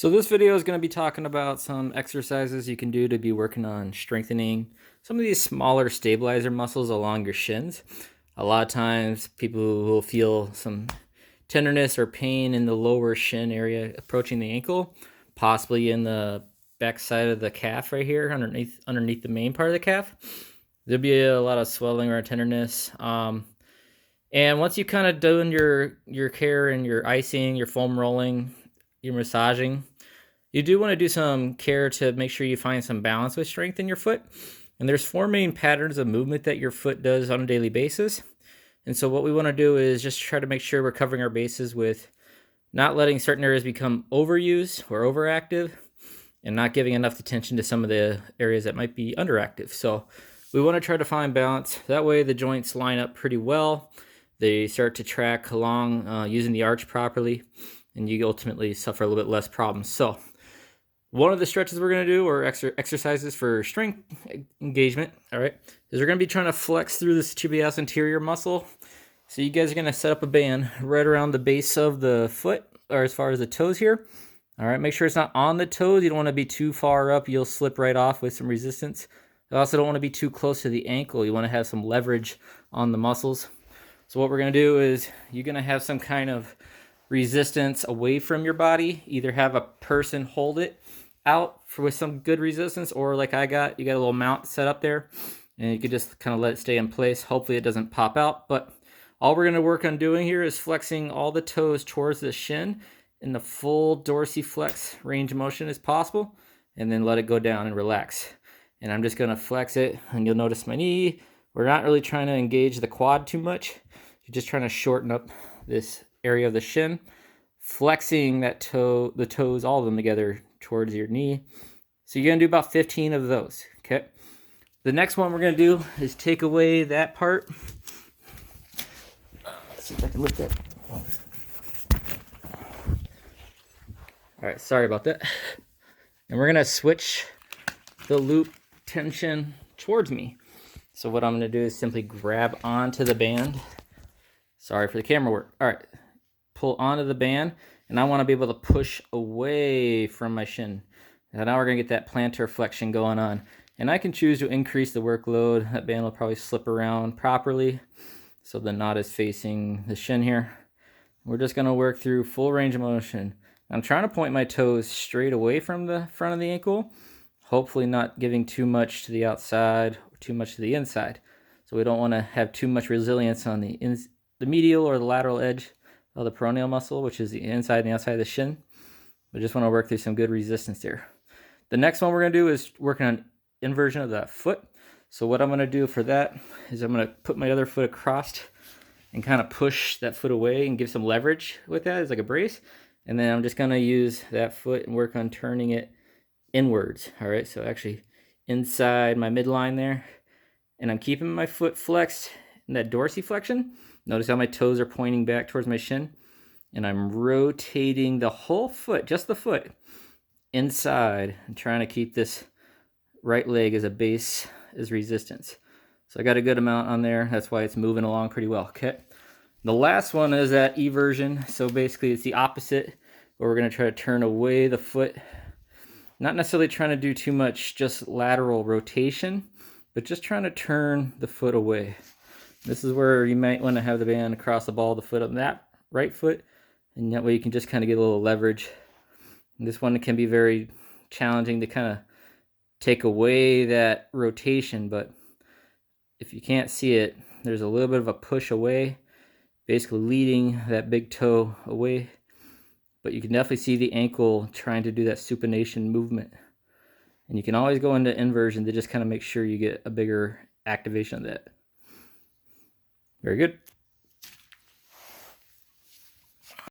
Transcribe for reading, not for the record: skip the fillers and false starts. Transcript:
So this video is going to be talking about some exercises you can do to be working on strengthening some of these smaller stabilizer muscles along your shins. A lot of times people will feel some tenderness or pain in the lower shin area approaching the ankle, possibly in the back side of the calf right here, underneath the main part of the calf. There'll be a lot of swelling or tenderness. And once you kind of done your care and your icing, your foam rolling, your massaging, you do want to do some care to make sure you find some balance with strength in your foot. And there's four main patterns of movement that your foot does on a daily basis. And so what we want to do is just try to make sure we're covering our bases with not letting certain areas become overused or overactive and not giving enough attention to some of the areas that might be underactive. So we want to try to find balance. That way the joints line up pretty well. They start to track along using the arch properly, and you ultimately suffer a little bit less problems. So one of the stretches we're going to do, or exercises for strength engagement, all right, is we're going to be trying to flex through this tibialis anterior muscle. So you guys are going to set up a band right around the base of the foot, or as far as the toes here. All right, make sure it's not on the toes. You don't want to be too far up. You'll slip right off with some resistance. You also don't want to be too close to the ankle. You want to have some leverage on the muscles. So what we're going to do is you're going to have some kind of resistance away from your body. Either have a person hold it out with some good resistance, or like you got a little mount set up there, and you could just kind of let it stay in place. Hopefully it doesn't pop out, but all we're going to work on doing here is flexing all the toes towards the shin in the full dorsiflex range of motion as possible, and then let it go down and relax. And I'm just going to flex it, and you'll notice my knee. We're not really trying to engage the quad too much. You're just trying to shorten up this area of the shin, flexing the toes, all of them together towards your knee. So you're going to do about 15 of those, okay? The next one we're going to do is take away that part. Let's see if I can lift that. All right, sorry about that. And we're going to switch the loop tension towards me. So what I'm going to do is simply grab onto the band. Sorry for the camera work. All right, pull onto the band, and I want to be able to push away from my shin. Now we're going to get that plantar flexion going on. And I can choose to increase the workload. That band will probably slip around properly, so the knot is facing the shin here. We're just going to work through full range of motion. I'm trying to point my toes straight away from the front of the ankle, hopefully not giving too much to the outside or too much to the inside. So we don't want to have too much resilience on the medial or the lateral edge of the peroneal muscle, which is the inside and the outside of the shin. We just want to work through some good resistance there. The next one we're going to do is working on inversion of the foot. So what I'm going to do for that is I'm going to put my other foot across and kind of push that foot away and give some leverage with that as like a brace. And then I'm just going to use that foot and work on turning it inwards. All right, so actually inside my midline there. And I'm keeping my foot flexed in that dorsiflexion. Notice how my toes are pointing back towards my shin. And I'm rotating the whole foot, just the foot, inside. I'm trying to keep this right leg as a base, as resistance. So I got a good amount on there. That's why it's moving along pretty well, okay? The last one is that eversion. So basically it's the opposite, where we're going to try to turn away the foot. Not necessarily trying to do too much just lateral rotation, but just trying to turn the foot away. This is where you might want to have the band across the ball of the foot on that right foot, and that way you can just kind of get a little leverage. And this one can be very challenging to kind of take away that rotation, but if you can't see it, there's a little bit of a push away, basically leading that big toe away. But you can definitely see the ankle trying to do that supination movement. And you can always go into inversion to just kind of make sure you get a bigger activation of that. Very good.